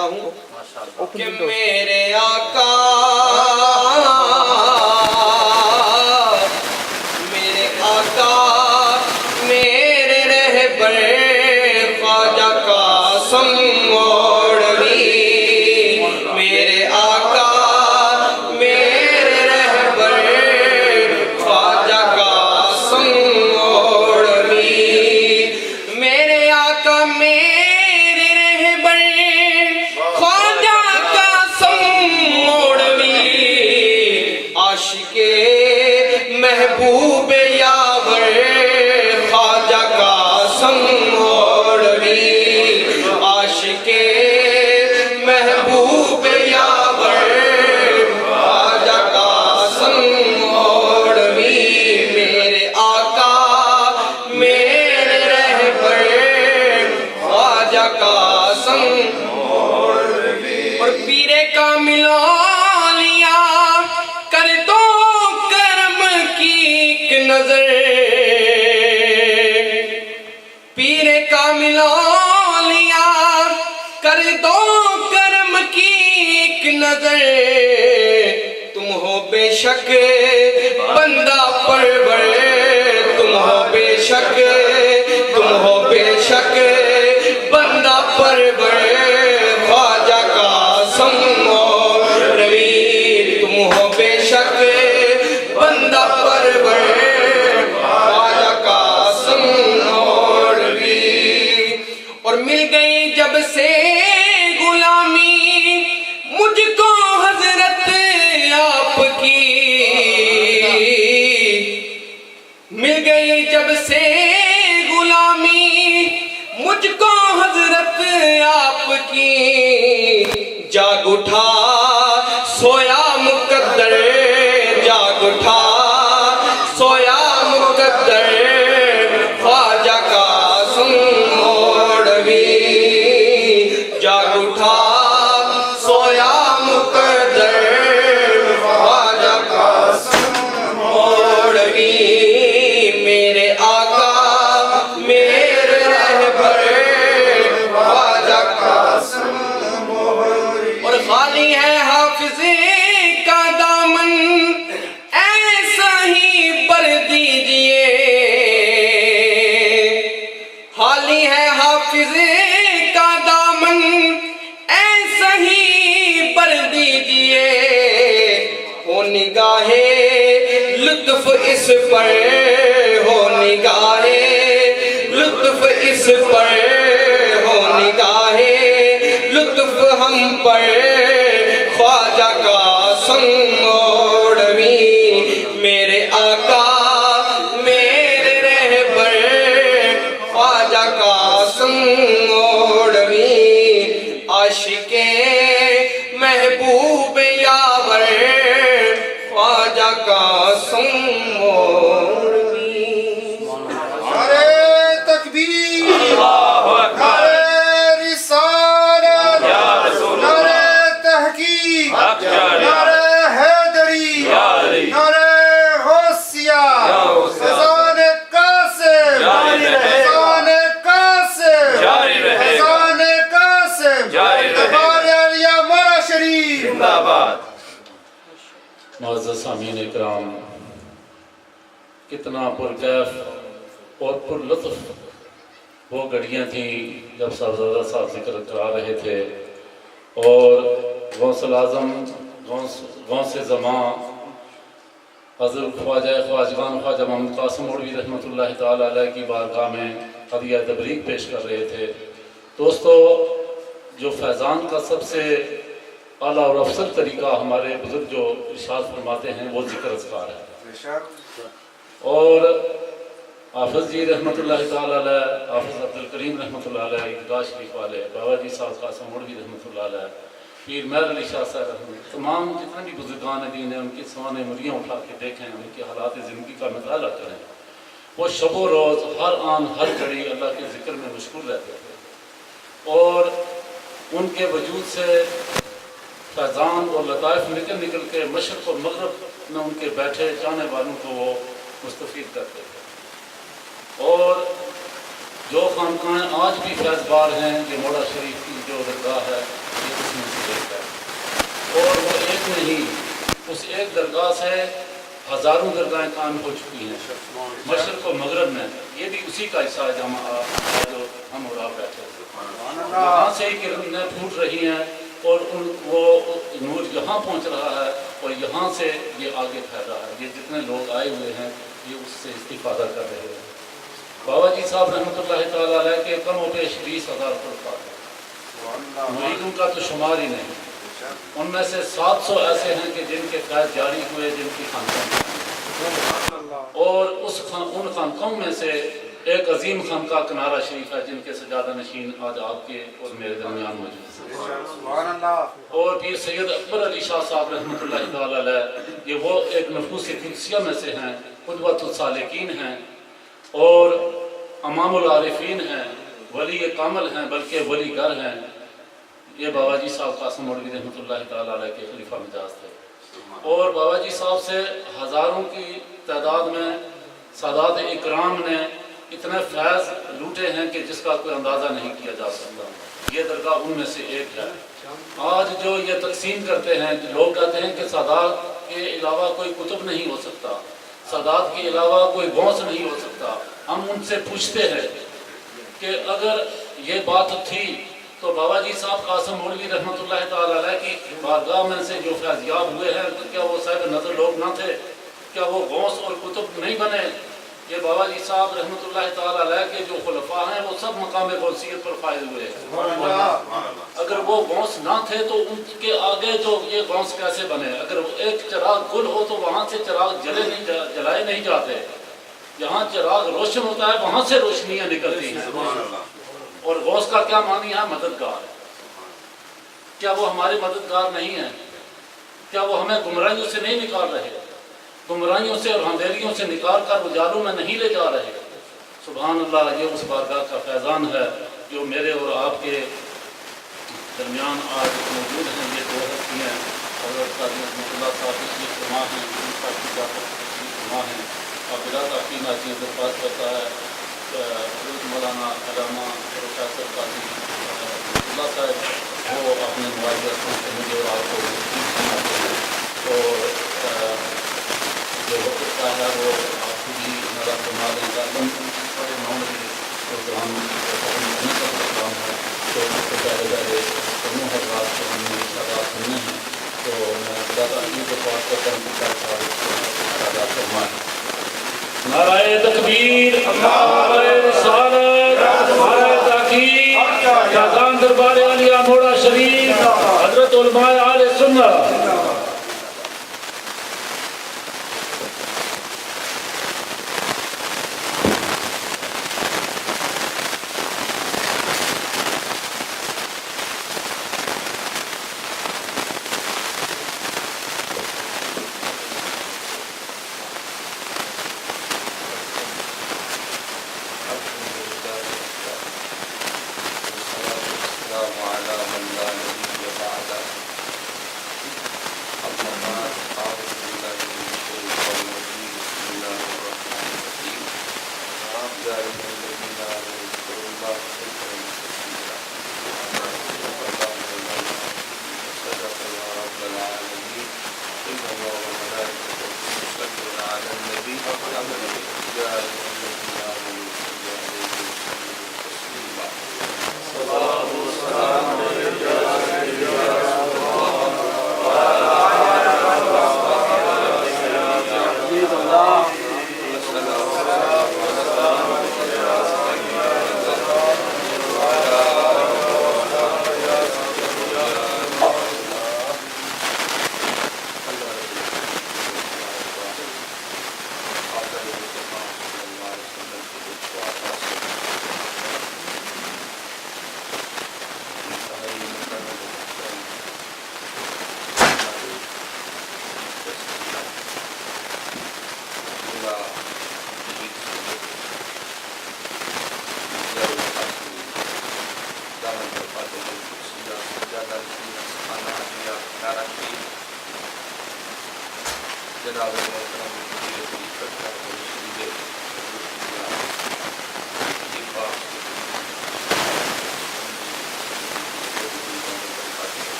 کرتا ہوں کہ میرے آقا میرے رہبر خواجہ قاسم موڑوی، میرے آقا میرے رہبر خواجہ قاسم موڑوی، میرے آقا میرے رہبر خواجہ قاسم موڑوی، عاشق محبوب یاور خواجہ قاسم موڑوی، عاشق محبوب یاور خواجہ قاسم موڑوی، میرے آقا میرے رہبر خواجہ قاسم موڑوی، اور پیر کامل اولیاء کر دو کرم کی ایک نظر، پیر کامل اولیاء کر دو کرم کی ایک نظر، تم ہو بے شک بندہ پرور، تم ہو بے شک، تم ہو بے شک بندہ پرور خواجہ قاسم موڑوی، تم ہو بے شک بندہ پرور خواجہ قاسم موڑوی، اور مل گئی جب سے غلامی مجھ کو حضرت آپ کی، مل گئی جب سے غلامی مجھ کو حضرت آپ کی، جاگ اٹھا سویا مقدر، جاگ اٹھا سویا مقدر خواجہ قاسم موڑوی، جاگ اٹھا سویا مقدر خواجہ قاسم موڑوی، میرے آقا میرے رہبر خواجہ قاسم موڑوی، اور خالی ہے حافظ کا دامن ایسا ہی بھر دیجئے، خالی ہے حافظ کا دامن ایسا ہی بھر دیجئے، ہو نگاہ لطف اس پر، ہو نگاہ لطف اس پر، ہو نگاہ لطف ہم پر خواجہ قاسم موڑوی، میرے آقا میرے رہبر خواجہ قاسم موڑوی، عاشق محبوب یاور خواجہ قاسم موڑوی۔ نعرہ تکبیر، نعرہ رسالت، نعرہ تحقیق، نعرہ حیدری، نعرہ غوثیہ، اذان قاسم، اذان قاسم، اذان قاسم، دربار عالیہ مارا شریف۔ معزز سامعین اکرام، کتنا پرکیف اور پر لطف وہ گھڑیاں تھیں جب صاحبزادہ صاحب ذکر کرا رہے تھے، اور غوث الاعظم غوث زمان حضرت خواجہ خواجگان خواجہ محمد قاسم موڑوی رحمۃ اللہ تعالیٰ علیہ کی بارگاہ میں ہدیہ تبریک پیش کر رہے تھے۔ دوستو، جو فیضان کا سب سے اعلیٰ اور افضل طریقہ ہمارے بزرگ جو ارشاد فرماتے ہیں وہ ذکر اذکار ہے، اور حافظ جی رحمۃ اللہ تعالیٰ علیہ، حافظ عبدالکریم رحمۃ اللہ علیہ، اقتدار شریف والے بابا جی صاحب قاسم موڑوی رحمۃ اللہ علیہ، پیر مہر علی شاہ صاحب رحمۃ، تمام جتنے بھی بزرگان دین ہیں ان کی سوانح مریاں اٹھا کے دیکھیں، ان کے حالات زندگی کا مطالعہ کریں، وہ شب و روز ہر آن ہر گھڑی اللہ کے ذکر میں مشغول رہتے تھے، اور ان کے وجود سے فیضان اور لطائف نکل نکل کے مشرق و مغرب میں ان کے بیٹھے چاہنے والوں کو وہ مستفید کرتے تھے۔ اور جو خانقاہیں آج بھی فیض بار ہیں، یہ موڑا شریف کی جو درگاہ ہے، یہ ایک درگاہ سے ہزاروں درگاہیں قائم ہو چکی ہیں مشرق و مغرب میں. یہ بھی اسی کا حصہ ہے جو ہم اور آپ بیٹھے ہیں. وہاں سے ہی کرنیں پھوٹ رہی ہیں اور وہ نور یہاں پہنچ رہا ہے اور یہاں سے یہ آگے پھیل رہا ہے. یہ جتنے لوگ آئے ہوئے ہیں یہ اس سے استفادہ کر رہے ہیں. بابا جی صاحب رحمۃ اللہ تعالیٰ علیہ کے کم و بیش 20,000 طرفات ہیں. مریدوں کا تو شمار ہی نہیں. ان میں سے 700 ایسے ہیں کہ جن کے قید جاری ہوئے, جن کی خانقاہیں اور ان خانقاہوں میں سے ایک عظیم خانقاہ کنارہ شریف ہے جن کے سجادہ نشین آج آپ کے اور میرے درمیان موجود ہیں. اور پیر سید اکبر علی شاہ صاحب رحمۃ اللہ تعالیٰ علیہ یہ وہ ایک نفوس قدسیہ میں سے ہیں, قدوۃ الصالحین ہیں اور امام العارفین ہیں, ولی کامل ہیں بلکہ ولی گر ہیں. یہ بابا جی صاحب قاسم مولوی رحمۃ اللہ تعالیٰ علیہ کے خلیفہ مجاز تھے اور بابا جی صاحب سے ہزاروں کی تعداد میں سادات اکرام نے اتنے فیض لوٹے ہیں کہ جس کا کوئی اندازہ نہیں کیا جا سکتا. یہ درگاہ ان میں سے ایک ہے. آج جو یہ تقسیم کرتے ہیں, لوگ کہتے ہیں کہ سادات کے علاوہ کوئی کتب نہیں ہو سکتا, سادات کے علاوہ کوئی غوث نہیں ہو سکتا. ہم ان سے پوچھتے ہیں کہ اگر یہ بات تھی تو بابا جی صاحب قاسم مولوی رحمۃ اللہ تعالیٰ علیہ کی بارگاہ میں سے جو فیضیاب ہوئے ہیں کیا وہ صاحب نظر لوگ نہ تھے؟ کیا وہ غوث اور کتب نہیں بنے؟ یہ بابا جی صاحب رحمۃ اللہ تعالیٰ علیہ کے جو خلفاء ہیں وہ سب مقام غوثیت پر فائز ہوئے ہیں. اگر وہ غوث نہ تھے تو ان کے آگے جو یہ غوث کیسے بنے؟ اگر ایک چراغ گل ہو تو وہاں سے چراغ جلائے نہیں جاتے. جہاں چراغ روشن ہوتا ہے وہاں سے روشنیاں نکلتی ہیں. اور غوث کا کیا معنی ہے؟ مددگار. کیا وہ ہمارے مددگار نہیں ہیں؟ کیا وہ ہمیں گمراہیوں سے نہیں نکال رہے؟ گمراہیوں سے اور اندھیریوں سے نکال کر اجالوں میں نہیں لے جا رہے؟ سبحان اللہ. یہ اس بارگاہ کا فیضان ہے جو میرے اور آپ کے درمیان آج موجود ہیں. یہ دو ہستیاں حضرت قاضی رحمۃ اللہ صاحب تشریف فرما ہیں, ان صاحب کی ذات تشریف فرما ہیں. قابلہ تعقیب ناچیز درخواست کرتا ہے حضرت مولانا علامہ پروفیسر قاضی اللہ صاحب وہ اپنے معاوضہ سے مجھے اور آپ کو سناتے ہیں. اور جو وقت کا ہے وہ آپ کو بھی نظر فرما دیں گا. بڑے 9 بجے پروگرام ہونے کا پروگرام ہے تو اس سے پہلے دونوں حضرات کو ہم نے ارشادات سننے ہیں. تو میں خدا تعالیٰ کو پاس کرتا ہوں کہ ارشادات فرمائیں. نعرہ تکبیر, نعرہ رسالت, نعرہ تحقیق, فیضان دربار عالیہ موڑا شریف, حضرت علماء اہل سنت.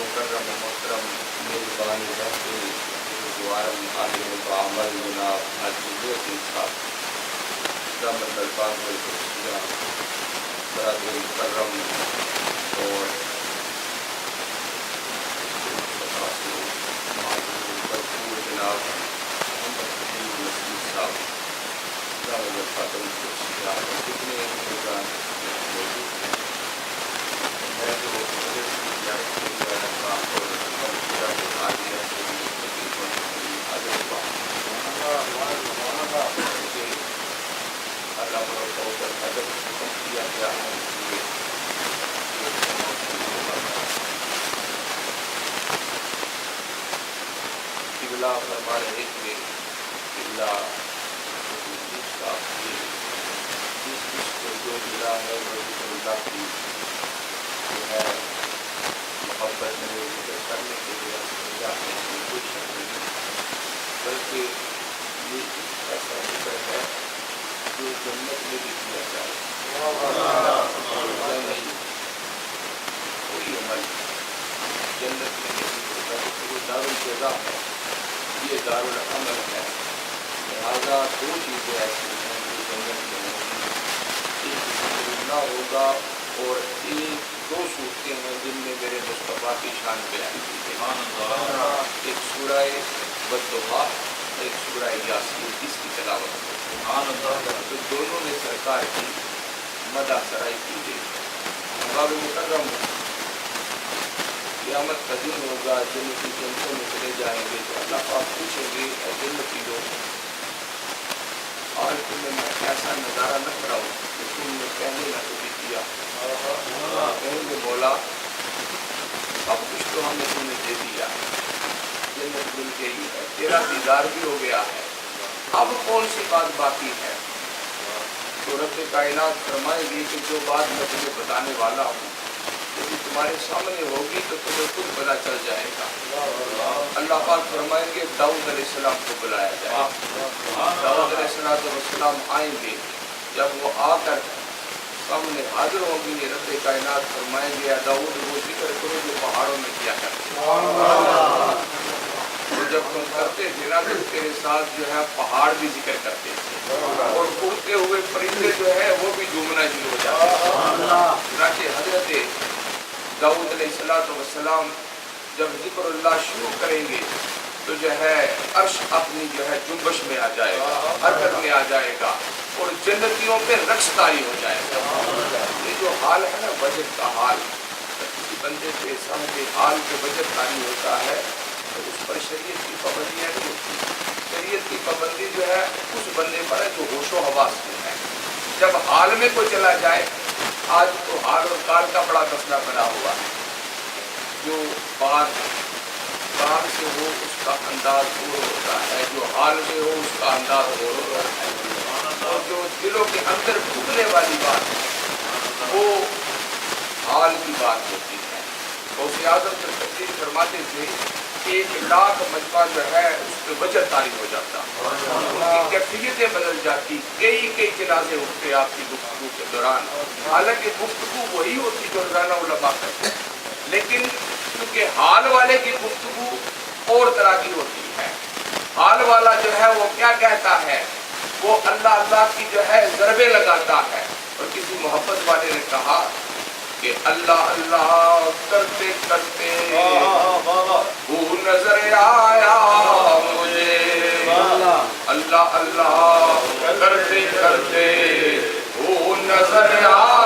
مکرم نگرانی رکھتے دوارم عالم بعمل جناب حجیت صاحب دامت الفاظ و خوشیاں برادر مکرم اور بھرپور جناب محمد حبیب نصیر صاحب دامت الفاظ و خوشیاں جتنے نگران موجود ہیں میں جو حضرت کی زیارت کے لیے آیا تھا اور ملکیہ کے عالیہ سے تقریباً حضرت اللہ مرتبہ پر ادب ختم کیا گیا ہے قبلہ فرما رہے تھے قبلہ جس کا جس کو جو ملا ہے وہ ذکر اللہ کی جو ہے محبت میں ذکر کرنے کے لیے سمجھا ہے کہ کوئی شک نہیں بلکہ یہ ایسا ذکر ہے جو جنت میں بھی کیا جائے کوئی عمل جنت میں نہیں ہوتا وہ دار الجزا ہے یہ دار العمل ہے لہٰذا دو چیزیں ایسی ہیں جو جنت میں ہوگی ایک ذکر نہ ہوگا اور ایک دو صورتیں ہیں جن میں میرے مصطفیٰ کی شان بیان کی ہے ایک سورہ والضحیٰ ایک سورہ یاسین اس کی تلاوت تو دونوں نے سرکار کی مدح سرائی کی گئی باب مکرم قیامت کا دن ہوگا جنتی جنتوں میں چلے جائیں گے تو اللہ پاک پوچھیں گے اے جنتی لوگ آج تمہیں میں ایسا نظارہ نہ کراؤں کہ تم نے پہلے نہ کبھی کیا کہیں گے مولا اب کچھ تو ہم نے تمہیں دے دیا جنت مل گئی ہے تیرا دیدار بھی ہو گیا ہے اب کون سی بات باقی ہے تو رب کائنات فرمائے گی کہ جو بات میں تمہیں بتانے والا ہوں یدی تمہارے سامنے ہوگی تو تمہیں خود پتہ چل جائے گا اللہ پاک فرمائیں گے داؤد علیہ السلام کو بلایا جائے داؤد علیہ السلام آئیں گے جب وہ آ کر سامنے حاضر ہوں گی یہ رب کائنات فرمائیں گے یا داؤد وہ ذکر کرو جو پہاڑوں میں کیا کرتے تو جب تم کرتے تھے نا تو تیرے ساتھ جو ہے پہاڑ بھی ذکر کرتے تھے اور اڑتے ہوئے پرندے جو ہے وہ بھی جھومنا شروع ہو جاتے چنانچہ حضرت داؤد علیہ السلام جب ذکر اللہ شروع کریں گے تو جو ہے عرش اپنی جو ہے جنبش میں آ جائے گا حرکت میں آ جائے گا اور جنتیوں پہ رقص طاری ہو جائے گا یہ جو حال ہے نا وجد کا حال کسی بندے پہ صاحب حال پہ وجد طاری ہوتا ہے تو اس پر شریعت کی پابندیاں نہیں ہوتی شریعت کی پابندی جو ہے اس بندے پر ہے جو ہوش و حواس میں ہے جب حال میں کوئی چلا جائے آج تو حال اور کال کا بڑا مسئلہ بنا ہوا ہے جو بات سے ہو اس کا انداز اور ہوتا ہے جو حال میں ہو اس کا انداز اور ہوتا ہے اور جو دلوں کے اندر ڈھکنے والی بات ہے وہ حال کی بات ہوتی ہے غوث اعظم پر تقریر فرماتے تھے کہ 1,00,000 مجمع جو ہے اس پہ وجہ طاری ہو جاتا ان کی کیفیتیں بدل جاتی کئی جنازے اٹھتے آپ کی گفتگو کے دوران حالانکہ گفتگو وہی ہوتی جو روزانہ علماء کرتے ہیں لیکن کیونکہ حال والے کی گفتگو اور طرح کی ہوتی ہے حال والا جو ہے وہ کیا کہتا ہے وہ اللہ اللہ کی جو ہے ضربے لگاتا ہے اور کسی محبت والے نے کہا کہ اللہ اللہ کرتے کرتے وہ نظر آیا مجھے اللہ اللہ کرتے کرتے وہ نظر آیا